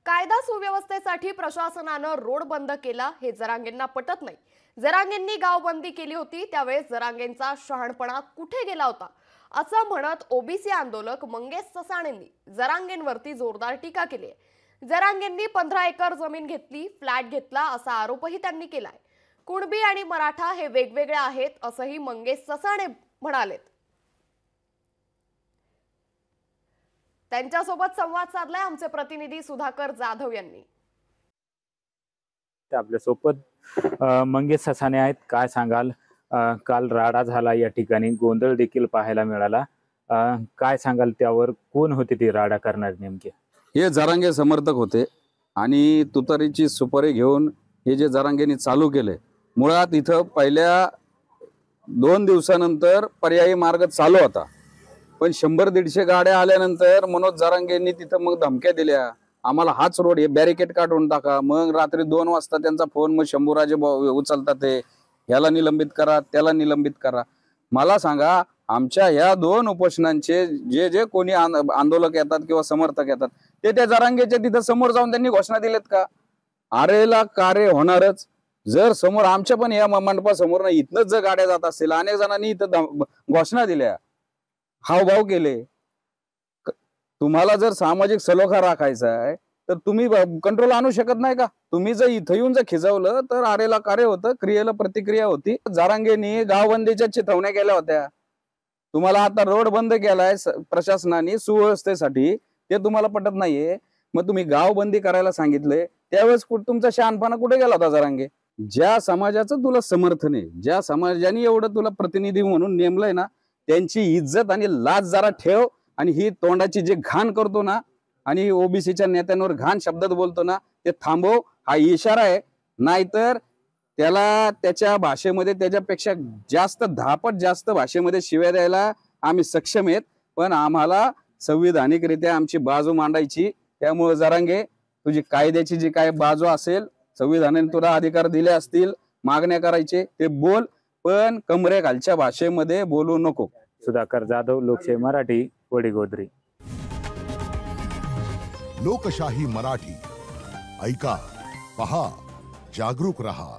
कायदा सुव्यवस्थेसाठी प्रशासनानं रोड बंद केला हे जरांगेंना पटत नाही। जरांगेंनी गावबंदी केली होती त्यावेळेस जरांगेंचा शहाणपणा कुठे गेला होता असं म्हणत ओबीसी आंदोलक मंगेश ससाणेंनी जरांगेंवरती जोरदार टीका केली आहे। जरांगेंनी 15 एकर जमीन घेतली, फ्लॅट घेतला असा आरोपही त्यांनी केलाय। कुणबी आणि मराठा हे वेगवेगळे आहेत असंही मंगेश ससाणे म्हणालेत। त्यांच्यासोबत संवाद साधलाय आमचे प्रतिनिधी सुधाकर जाधव यांनी। आपल्यासोबत मंगेश ससाणे आहेत। काय सांगाल, काल राडा झाला, या ठिकाणी गोंधळ देखील पाहायला मिळाला, काय सांगाल त्यावर? कोण होते ते राडा करणारे? नेमके हे जरांगे समर्थक होते आणि तुतारीची सुपारी घेऊन हे जे जरांगेंनी चालू केले, मुळात इथं पहिल्या 2 दिवसानंतर पर्यायी मार्ग चालू होता, पण 100-150 गाड्या आल्यानंतर मनोज जरांगेंनी तिथं मग धमक्या दिल्या, आम्हाला हाच रोड, हे बॅरिकेड काढून टाका। मग रात्री 2 वाजता त्यांचा फोन मग शंभूराजे उचलतात, ते ह्याला निलंबित करा, त्याला निलंबित करा। मला सांगा, आमच्या ह्या 2 उपोषणांचे जे जे कोणी आंदोलक येतात किंवा समर्थक येतात ते त्या जरांगेच्या तिथं समोर जाऊन त्यांनी घोषणा दिलेत का? आरेला कार्य होणारच। जर समोर आमच्या पण या मंडपासमोर इथनच जर गाड्या जात असतील, अनेक जणांनी इथं घोषणा दिल्या, हावभाव केले। तुम्हाला जर सामाजिक सलोखा राखायचा आहे तर तुम्ही कंट्रोल आणू शकत नाही का? तुम्ही जर इथं येऊन जर खिजवलं तर आरेला कार्य होतं, क्रियेला प्रतिक्रिया होती। जरांगेंनी गावबंदीच्या चिथवण्या केल्या होत्या, तुम्हाला आता रोड बंद केलाय प्रशासनाने सुव्यवस्थेसाठी, ते तुम्हाला पटत नाहीये। मग तुम्ही गावबंदी करायला सांगितले त्यावेळेस तुमचा शहाणपणा कुठे गेला होता जरांगे? ज्या समाजाचं तुला समर्थन आहे, ज्या समाजाने एवढं तुला प्रतिनिधी म्हणून नेमलंय ना, त्यांची इज्जत आणि लाज जरा ठेव। आणि ही तोंडाची जे घाण करतो ना आणि ओबीसीच्या नेत्यांवर घाण शब्दात बोलतो ना, ते थांबव, हा इशारा आहे। नाहीतर त्याला त्याच्या भाषेमध्ये त्याच्यापेक्षा जास्त 10 पट जास्त भाषेमध्ये शिव्या द्यायला आम्ही सक्षम आहेत, पण आम्हाला संविधानिकरित्या आमची बाजू मांडायची। त्यामुळे जरांगे, तुझी कायद्याची जी काय बाजू असेल, संविधानाने तुला अधिकार दिले असतील मागण्या करायचे, ते बोल, पण कमरेखालच्या भाषेमध्ये बोलू नको। सुधाकर जाधव, लोकशाही मराठी, वडीगोद्री। लोकशाही मराठी, ऐका, पहा, जागरूक रहा।